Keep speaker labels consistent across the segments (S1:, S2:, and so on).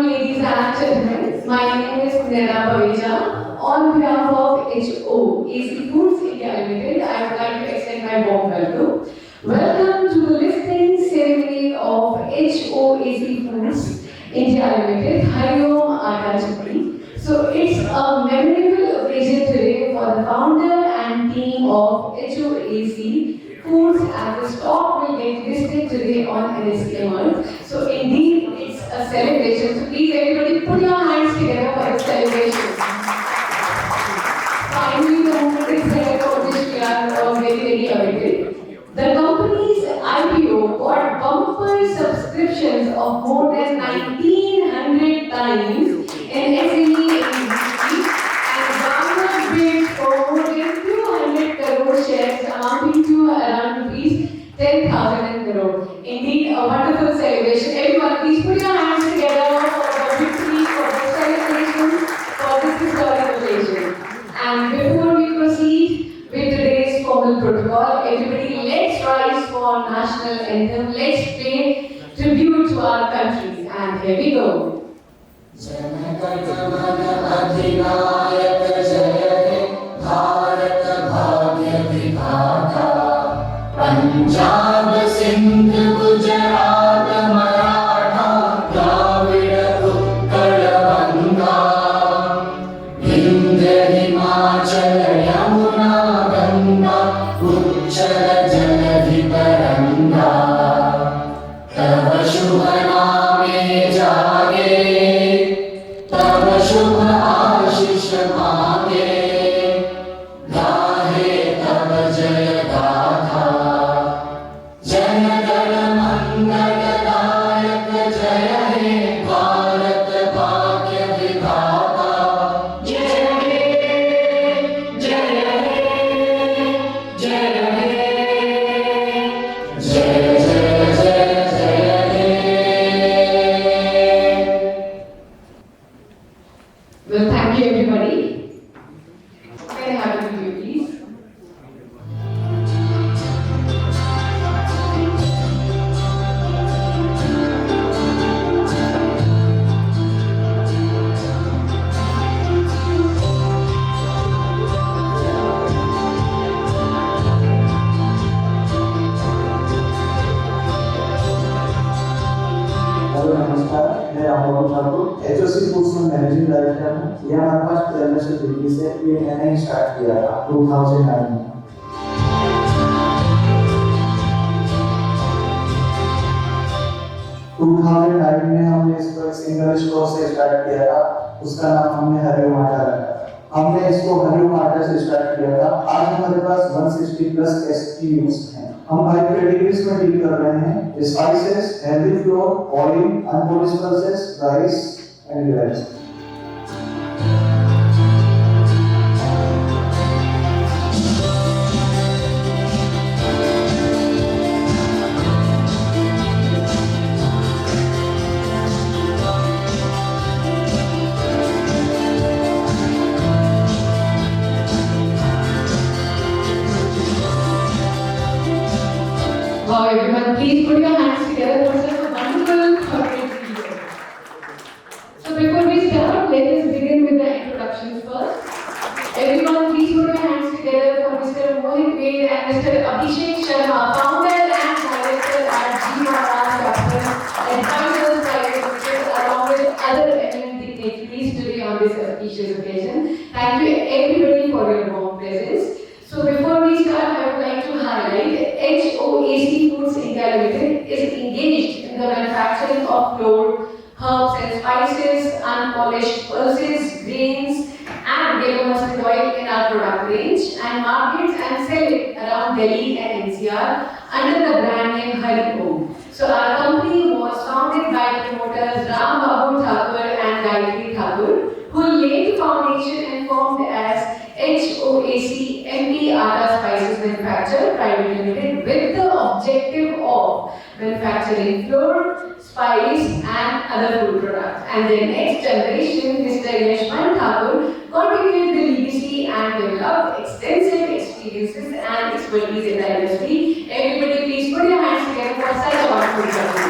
S1: ladies and gentlemen. My name is Nena Paveja. On behalf of HOAC Foods India Limited, I would like to extend my warm welcome. Welcome to the listing ceremony of HOAC Foods India Limited, Hariom Akashapuri. So it's a memorable occasion today for the founder and team of HOAC Foods, and the stock will get listed today on NSE Emerge. So indeed, it's a celebration. So please everybody put your hands together for a celebration. Finally, the moment is here for which we are very awaited. The company's IPO got bumper subscriptions of more than 1900 times in SME industry and garnered bids for more than 200 crore shares amounting to around rupees 10,000 crore. Indeed, a wonderful celebration. Everyone, please put your hands together for the victory, for the celebration, for this historic occasion. And before we proceed with today's formal protocol, everybody, let's rise for national anthem. Let's pay tribute to our country. And here we go.
S2: Punjab Sindh Gujarat Maratha Dravida Utkal बंगा विंध्य हिमाचल यमुना गंगा उच्चल जलधि तरंगा तव शुभ नामे जागे तव शुभ आशीष मांगे गाहे तव जय गाथा जन गण मंगलदायक जय हे भारत भाग्य विधाता जय हे जय हे जय हे जय जय जय जय हे.
S1: Well, thank you everybody. Very happy with you, please.
S3: Hello नमस्कार, मैं रामबाबू ठाकुर HOAC फूड्स में मैनेजिंग डायरेक्टर हूँ। यह हमारे पास 13 से दिल्ली से ये मैंने ही स्टार्ट किया था 2009 में। में हमने इसको एक सिंगल स्टोर से स्टार्ट किया था, उसका नाम हमने हरिओम आटा रखा। हमने इसको हरिओम आटा से स्टार्ट किया था। आज हमारे पास 160 प्लस SKUs हैं। हम हाई कैटेगरीज में डील कर रहे हैं, spices, healthy floor, oil, unpolished pulses, rice and grains.
S1: Wow, everyone, please put your hands together for such a wonderful corporate video. So before we start, let us begin with the introductions first. Everyone, please put your hands together for Mr. Mohit Ved and Mr. Abhishek Sharma, founder and director at G. Maharaj Capital, advisors private limited, along with other eminent dignitaries today on this auspicious occasion. Thank you everybody for your warm presence. So before we start, I would like to highlight HOAC Foods India Limited is engaged in the manufacturing of flour, herbs and spices, unpolished pulses, grains, and yellow mustard oil in our product range and markets and sell it around Delhi and NCR under the brand name Hariom. So our company was founded by promoters Ram Babu Thakur and Gayatri Thakur, who laid the foundation and formed as HOAC MP Atta Spices Manufacturer Private Limited with the objective of manufacturing flour, spice and other food products. And the next generation, Mr. Yashwant Thakur, continued the legacy and developed extensive experiences and expertise in the industry. Everybody please put your hands together for such a wonderful journey.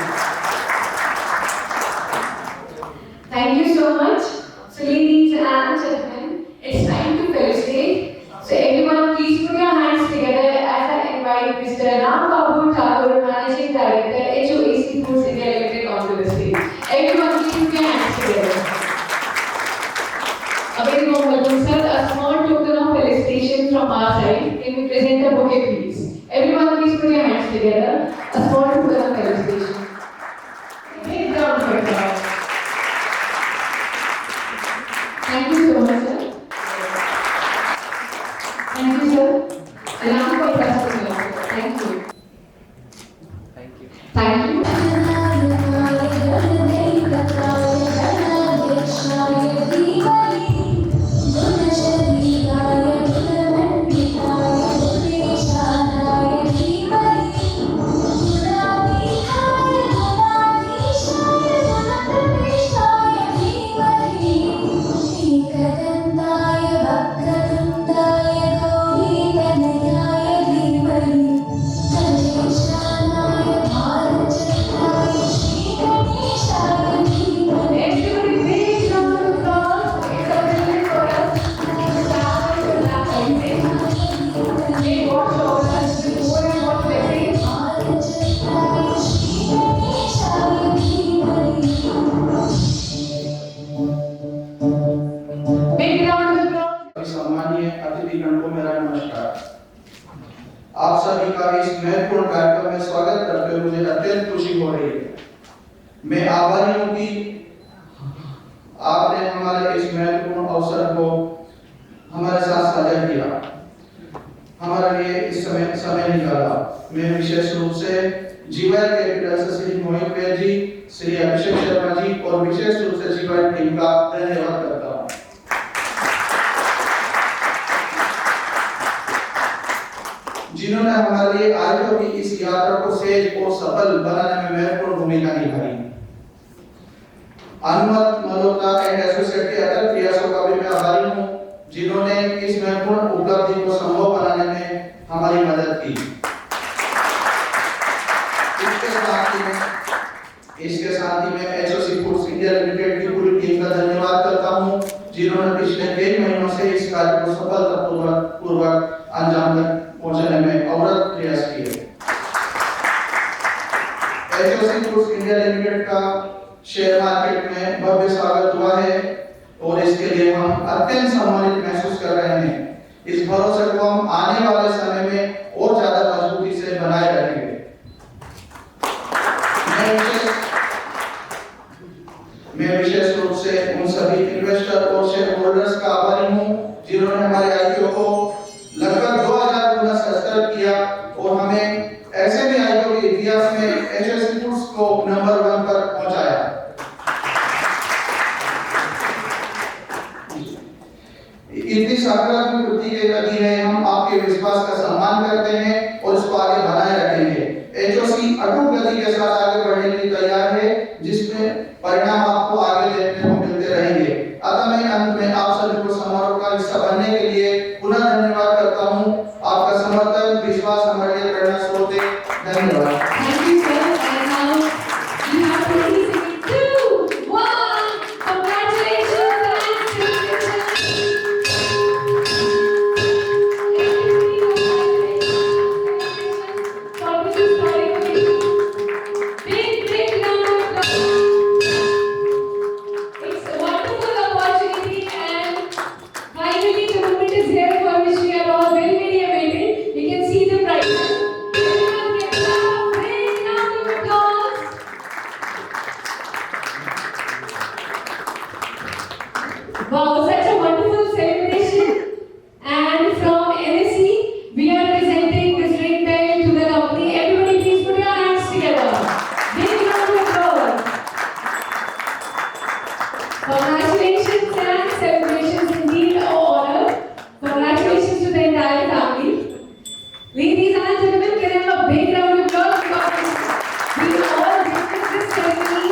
S1: Thank you so much. So ladies and gentlemen, it's time to felicitate. So everyone please put your hands together as I invite Mr. Ram Babu Thakur, Managing Director, HOAC Foods India Limited onto the stage. Everyone please put your hands together. A very warm welcome sir. A small token of felicitation from our side. Can we present the bouquet please? Everyone please put your hands together. A small token of felicitation. Big round of applause. Thank you so much, sir. Thank you, sir. Allow me for trusting you. Thank you.
S4: Thank you.
S1: Thank you. Everybody, big round of applause. It's a privilege for us to travel to that country. They watch over us with more and more blessings. Big round of applause.
S3: सम्मानीय अतिथिगण को मेरा नमस्कार। आप सभी का इस महत्वपूर्ण कार्यक्रम में स्वागत करते हुए मुझे अत्यंत खुशी हो रही है। मैं आभारी हूँ कि आपने हमारे इस महत्वपूर्ण अवसर को हमारे साथ साझा किया, हमारे लिए इस समय निकाला। मैं विशेष रूप से जीवाई कैपिटल से श्री मोहित वैद जी, श्री अभिषेक शर्मा जी और विशेष रूप से जीवाई टीम का धन्यवाद करता हूँ। जिन्होंने हमारे लिए आयोजकों की इस यात्रा को सहज और सफल बनाने में महत्वपूर्ण भूमिका निभाई। अनुमत मल्होत्रा एंड एसोसिएट के अदर प्रयासों का भी मैं आभारी हूँ, जिन्होंने इस महत्वपूर्ण उपलब्धि को संभव बनाने में हमारी मदद की। इसके साथ ही मैं एचओसी फूड्स इंडिया लिमिटेड की पूरी टीम का धन्यवाद करता हूँ, जिन्होंने पिछले कई महीनों से इस कार्य को सफलतापूर्वक अंजाम तक पहुंचाने में अविरत प्रयास किए। एचओसी फूड्स इंडिया लिमिटेड का शेयर मार्केट में भव्य स्वागत हुआ है और इसके लिए हम अत्यंत सम्मानित महसूस कर रहे हैं। इस भरोसे को हम आने वाले समय में और ज्यादा मजबूती से बनाए रखेंगे। मैं विशेष रूप से उन सभी इन्वेस्टर और शेयर होल्डर्स का आभारी हूँ, जिन्होंने हमारे आईपीओ को लगभग 2000 गुना सब्सक्राइब किया और हमें ऐसे भी आईपीओ के इतिहास में एचओसी फूड्स को नंबर 1 पर पहुंचाया। इतनी सकारात्मक वृद्धि के गति में हम आपके विश्वास का सम्मान करते हैं और इसको आगे बनाए रखेंगे। एचओसी अटूट गति के साथ आगे बढ़ने के लिए तैयार है, जिसमें परिणाम आपको आगे देखने को मिलते रहेंगे। अतः मैं अंत में आप सभी को समारोह का हिस्सा बनने के लिए पुनः धन्यवाद करता हूँ। आपका समर्थन, विश्वास हमारे लिए प्रेरणा स्रोत है। धन्यवाद।
S1: Thank you, sir. And now you have to release it in 2, 1. Congratulations and big round of applause. It's a wonderful opportunity, and finally the moment is here for which we are all very awaited. We can see the prizes. Everyone get a big round of applause. Wow, such a wonderful celebration. And from NSE, we are presenting this ring bell to the company. Everybody please put your hands together. Big round of applause. Congratulations and celebrations, indeed an honor. Congratulations to the entire family. Ladies and gentlemen, can I have a big round of applause because we all witnessed this ceremony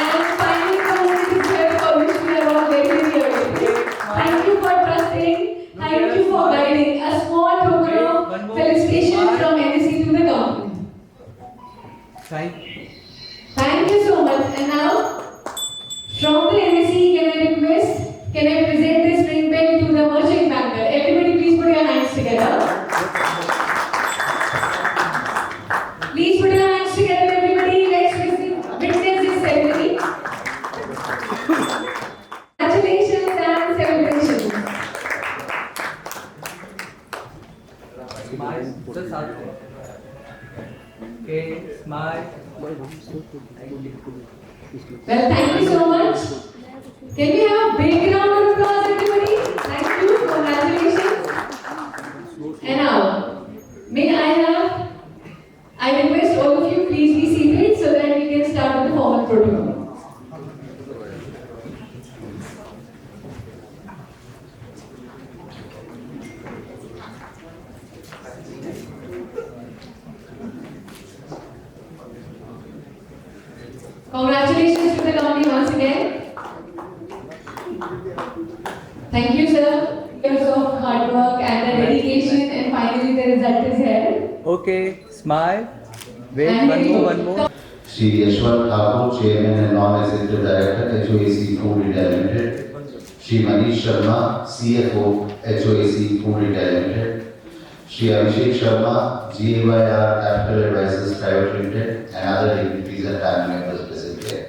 S1: and finally the moment is here for which we are all very awaited. Thank you for trusting. Thank you for guiding. A small token of felicitation from NSE to the company. Thank you so much. And now, from from the NSE, can I present this ring bell to the merchant banker? Everybody please put your hands together. Please put your hands together everybody. Let's witness this ceremony. Congratulations and celebrations.
S4: Smile. Just out. Okay, smile. Thank you.
S1: Well, thank you so much. Can we have a big round of applause, everybody? Thank you. Congratulations. And now, I request all of you please be seated so that we can start with the formal protocol. Congratulations to the company once again. Thank you, sir. Years of hard work and the dedication, and finally the result is here.
S4: Okay, smile. Wait,
S1: And
S4: one more.
S5: Shri Yashwant Thakur, Chairman and Non-Executive Director, HOAC Food India Limited. Shri Manish Sharma, CFO, HOAC Food India Limited. Shri Abhishek Sharma, GAYR Capital Advisors Private Limited, and other dignitaries and family members present here.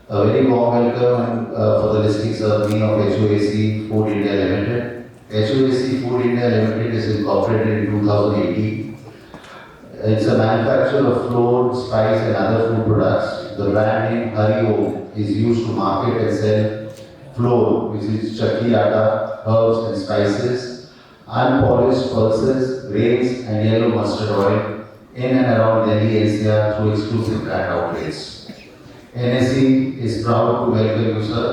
S5: A very warm welcome for the listing ceremony of HOAC Food India Limited. HOAC Food India Limited is incorporated in 2018. It's a manufacturer of flour, spice and other food products. The brand name Hariom is used to market and sell flour, which is chakki atta, herbs and spices, unpolished pulses, grains and yellow mustard oil in and around Delhi NCR through exclusive brand outlets. NSE is proud to welcome you, sir,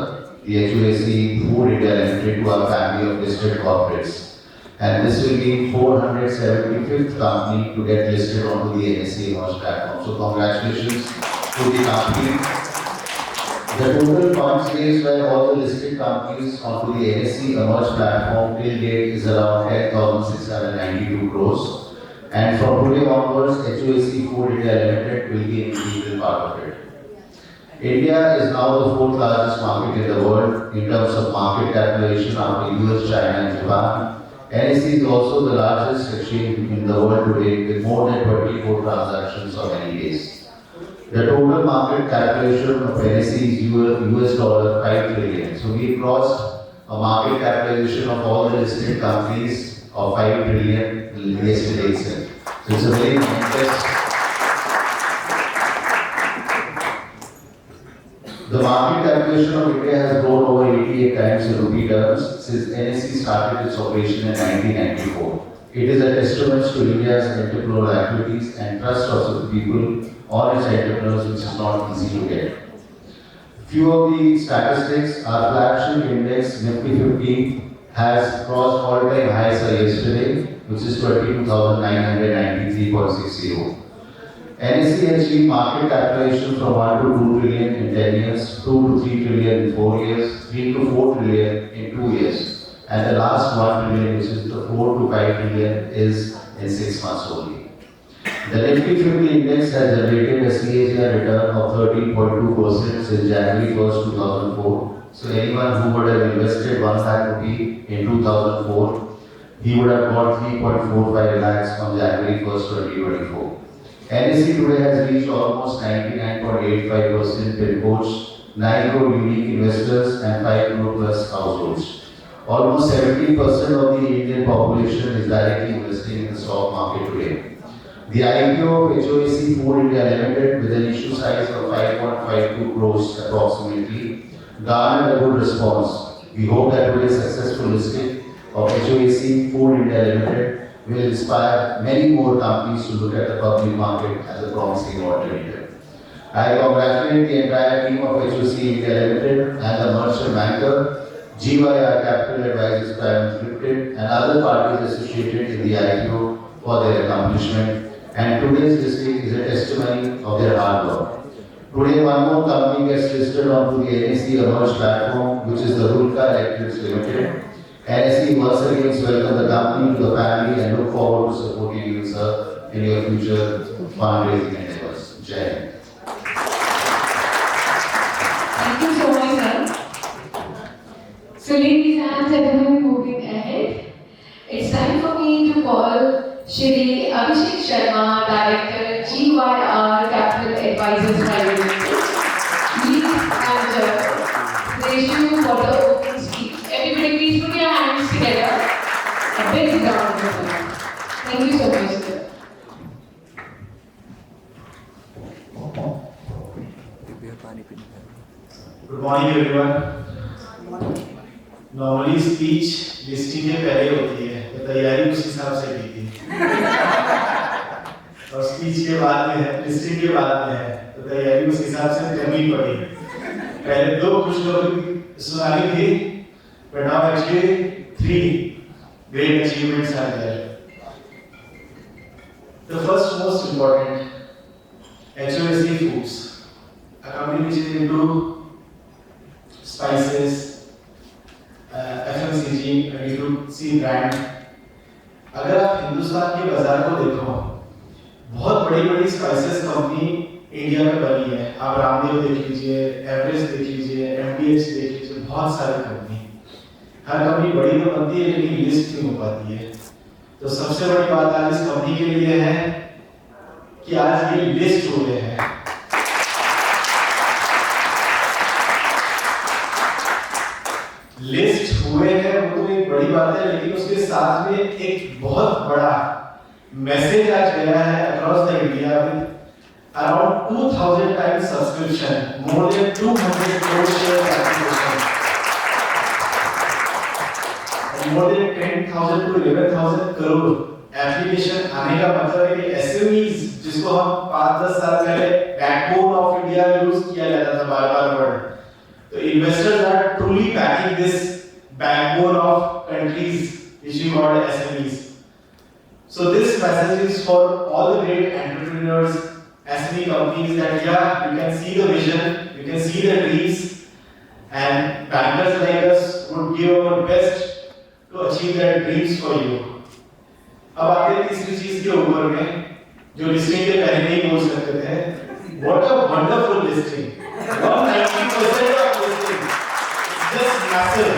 S5: the HOAC Food India Limited, to our family of listed corporates. And this will be 475th company to get listed onto the NSE Emerge platform. So congratulations to the company. The total funds raised by all the listed companies onto the NSE Emerge platform till date is around 10,692 crores. And from today onwards, HOAC Food India Limited will be an integral part of it. India is now the fourth largest market in the world in terms of market capitalization after US, China and Japan. NSE is also the largest exchange in the world today with more than 24 transactions on any days. The total market capitalization of NSE is US dollar 5 trillion. So we crossed a market capitalization of all the listed companies of 5 trillion yesterday itself. So it's a very momentous. The market capitalization of India has grown over 88 times in rupee terms since NSE started its operation in 1994. It is a testament to India's entrepreneurial activities and trust of the people on its entrepreneurs, which is not easy to get. Few of the statistics, our flagship index Nifty 50 has crossed all-time highs yesterday, which is 22,993.60. NSE has achieved market capitalization from 1 to 2 trillion in 10 years, 2 to 3 trillion in 4 years, 3 to 4 trillion in 2 years. And the last 1 trillion, which is the 4 to 5 trillion, is in 6 months only. The Nifty 50 index has generated a CAGR return of 13.2% since January 1st, 2004. So anyone who would have invested 1 lakh rupee in 2004, he would have got 3.45 lakhs on January 1st, 2024. NSE today has reached almost 99.85% pin codes, 9 crore unique investors and 5 crore plus households. Almost 70% of the Indian population is directly investing in the stock market today. The IPO of HOAC Food India Limited with an issue size of 5.52 crores approximately garnered a good response. We hope that today's successful listing of HOAC Food India Limited will inspire many more companies to look at the public market as a promising alternative. I congratulate the entire team of HOAC India Limited and the merchant banker, GYR Capital Advisors Private Limited, and other parties associated in the IPO for their accomplishment. And today's listing is a testimony of their hard work. Today, one more company gets listed onto the NSE Emerge platform, which is the Rulka Electrics Limited. NSE once again welcome the company to the family and look forward to supporting you, sir, in your future fundraising endeavors. Jai Hind.
S1: Thank you so much. So ladies and gentlemen, moving ahead, it's time for me to call Shri Abhishek Sharma, Director, GYR Capital Advisors Private Limited. Please and praise you for the opening speech. Everybody please put your hands together. A big round of applause. Thank you so much, sir.
S6: Good morning everyone. Normally speech listing के पहले होती है तो तैयारी उस हिसाब से की थी और स्पीच के बाद में है लिस्टिंग के बाद में है तो तैयारी उस हिसाब से करनी पड़ी पहले दो खुशखबरी सुनानी थी but now actually 3 great achievements are there. The first most important HOSC Foods, a company which is into spices, FMCG, B2C brand. अगर आप हिंदुस्तान के बाजार को देखो, बहुत बड़ी-बड़ी स्पाइसेस कंपनी इंडिया में बनी है. आप रामदेव देख लीजिए, एवरेस्ट देख लीजिए, MDH देख लीजिए, बहुत सारी कंपनी. हर कंपनी बड़ी तो बनती है लेकिन लिस्ट नहीं हो पाती है. तो सबसे बड़ी बात आज इस कंपनी के लिए है कि आज ये लिस्ट हो गए हैं. लिस्ट हुए हैं वो तो एक बड़ी बात है लेकिन उसके साथ में एक बहुत बड़ा मैसेज आज गया है across the India with around 2000 times subscription, more than 200 crore shares application, more than 10,000 to 11,000 crore application आने का मतलब है कि SMEs जिसको हम 5-10 साल पहले बैकबोन ऑफ इंडिया यूज किया जाता था बार-बार वर्ड, तो investors are truly backing this backbone of countries which we call SMEs. So this message is for all the great entrepreneurs, SME companies that yeah, you can see the vision, you can see the dreams, and bankers like us would give our best to achieve their dreams for you. अब आते हैं तीसरी चीज के ऊपर में जो listing के पहले नहीं बोल सकते थे. What a wonderful listing! 190% of listing, just massive.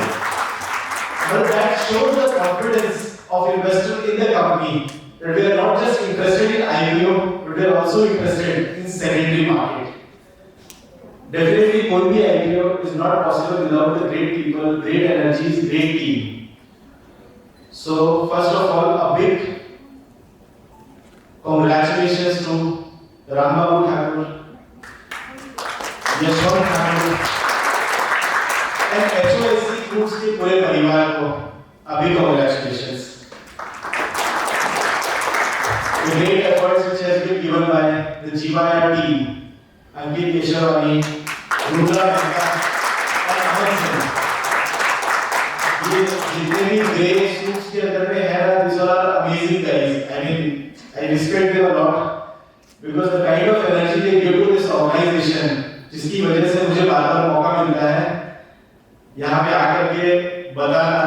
S6: But that shows the confidence of investors in the company that we are not just interested in IPO, but we are also interested in secondary market. Definitely, कोई भी IPO is not possible without the great people, great energies, great team. So first of all, a big congratulations to Rambabu Thakur, Yashwant Thakur and HOSC Foods के पूरे परिवार को अभी congratulations. The great efforts which has been given by the GYR team, Ankit Keshavani, Rudra Mehta and Aman Singh. ये जितने भी grey suits के अंदर में है ना, these are amazing guys. I mean, I respect them a lot because the kind of energy they give to this organization, जिसकी वजह से मुझे बार-बार मौका मिलता है यहाँ पे आकर के बताना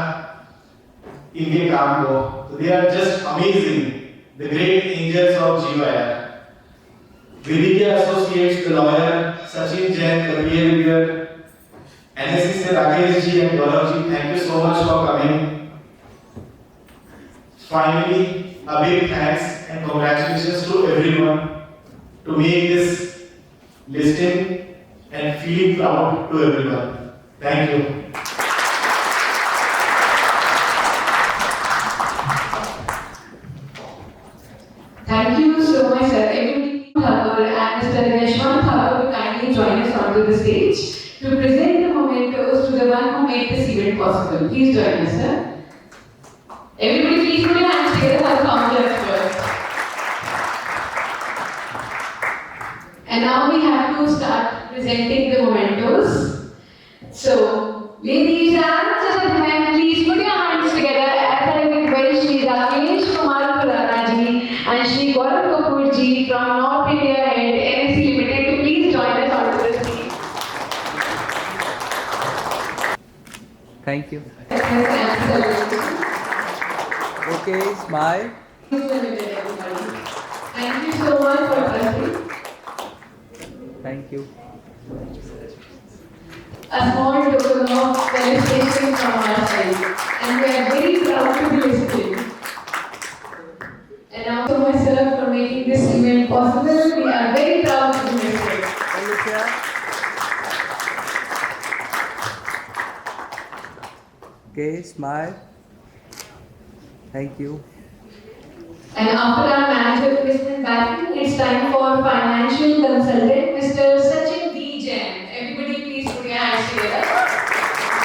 S6: इनके काम को. So they are just amazing, the great angels of GYR. Vidya Associates, the lawyer, Sachin Jain, the PA reviewer, NSC से Rakesh ji and Gaurav ji, thank you so much for coming. Finally, a big thanks and congratulations to everyone to make this listing and feeling proud to everyone. Thank you.
S1: Thank you so much, sir. Everybody, Thakur and Mr. Yashwant Thakur will kindly join us onto the stage to present the mementos to the one who made this event possible. Please join us, sir. Everybody, please put your hands together for the founder first. And now we have to start presenting the mementos. So, ladies and gentlemen, please put your hands together as I request Shri Rakesh Kumar Khurana ji and Shri Gaurav Kapoor ji from North India and NSC Limited to please join us onto the stage.
S4: Thank you.
S1: Thank
S4: Okay, smile.
S1: you so much for trusting.
S4: Thank you.
S1: A small token token of felicitation from our side. And we are very proud to be listening. And now to myself for making this event possible. We are very proud to be listening.
S4: Alicia. Okay, smile. Thank you.
S1: And after our manager investment banking, it's time for financial consultant, Mr. Sachin D. Jain. Everybody please put your hands together.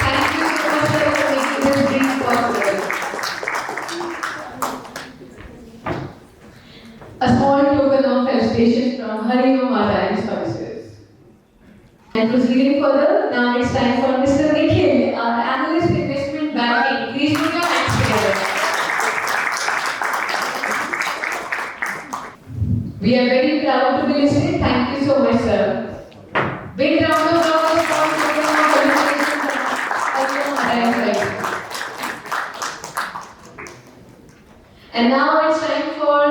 S1: Thank you so much sir, for making this dream possible. A small token of felicitation from Hari Om Mata Services. And proceeding further, now it's time for Mr. Nikhil, our analyst investment banking. Please put your hands together. We are very proud to be listening. Thank you so much, sir. Big round of applause for And now it's time for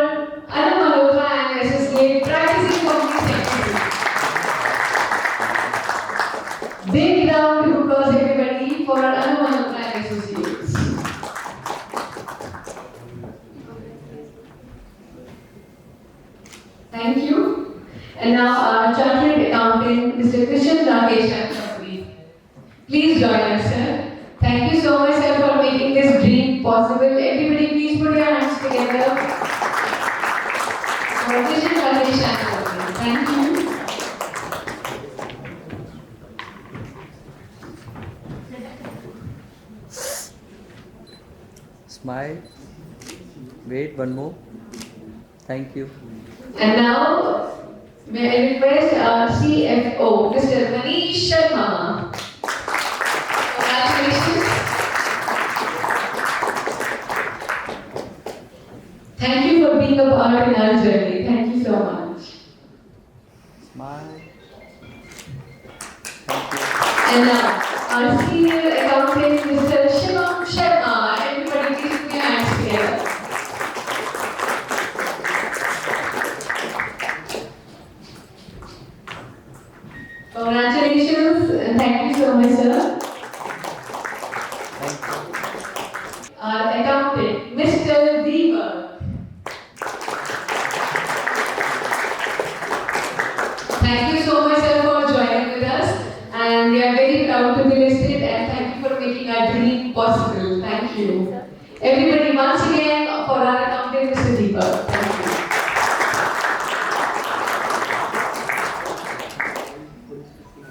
S1: Anu Malhotra and Associate practicing company secretary. Big round of applause, everybody, for Anu Malhotra and Associates. Thank you. And now our chartered accountant, Mr. Krishan Rakesh Chakraborty. Please join us, sir. Thank you so much, sir, for making this dream possible. Everybody, please put your hands together. For Krishan Rakesh Chakraborty. Thank you.
S4: Smile. Wait, one more. Thank you.
S1: And now, may I request our CFO, Mr. Manish Sharma. Congratulations. Thank you for being a part in our journey. Thank you so much.
S4: Smile.
S1: And now, our senior accountant, Mr. Shivam Sharma. Everybody, please put your hands together. Congratulations and thank you so much, sir.
S4: Thank you.
S1: Our accountant, Mr. Deepak. Thank you so much, sir, for joining with us. And we are very proud to be listed and thank you for making our dream possible. Thank you. Everybody, once again, for our accountant, Mr. Deepak. Thank you.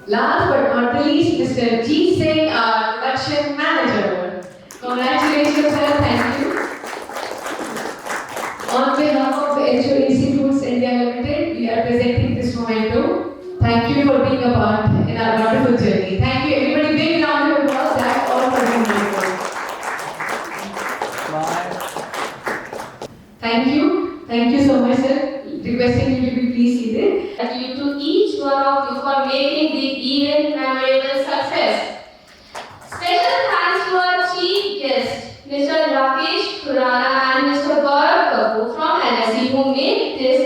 S1: Last but not the least, Mr. G. Singh, our production manager. Congratulations, sir. Thank you. On behalf of HOAC Foods India Limited, we are presenting this memento. Thank you for being a part in our wonderful journey. Thank you, everybody. Big round of applause. That's all for being here.
S4: Smile.
S1: Thank you. Thank you so much, sir. Requesting you to be please seated.
S7: Thank you to each one of you for making the event memorable success. Special thanks to our chief guests, Mr. Rakesh Khurana and Mr. Gaurav Kapoor from NSE, who made this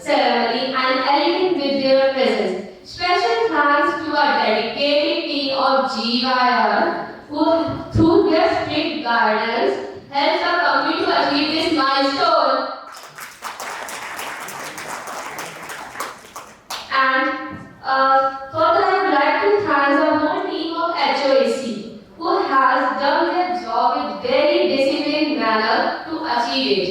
S7: ceremony an elegant with their presence. Special thanks to our dedicated team of GYR, who through their strict guidance helped our company to achieve this milestone. And further, I would like to thank the whole team of HOAC, who has done their job with very disciplined manner to achieve it.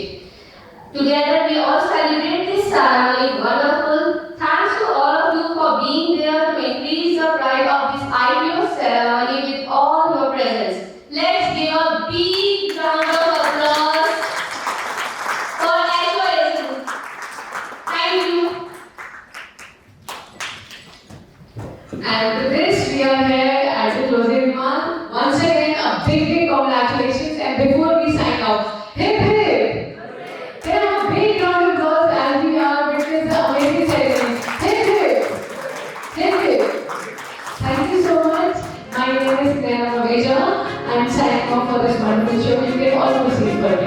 S7: Together, we all celebrate this ceremony. Wonderful. Thanks to all of you for being there to increase the pride of this IPO ceremony with all your presence. Let's give a big round of applause for HOAC. Thank you. And with this, we are here at the closing remark. Once again, a big congratulations. And before we sign off, hip hip! Can I have a big round of applause as we are witnessing the amazing ceremony? Hip hip! Hip hip! Thank you so much. My name is Nena Maveja. I'm signing off for this wonderful show. You can all proceed for it.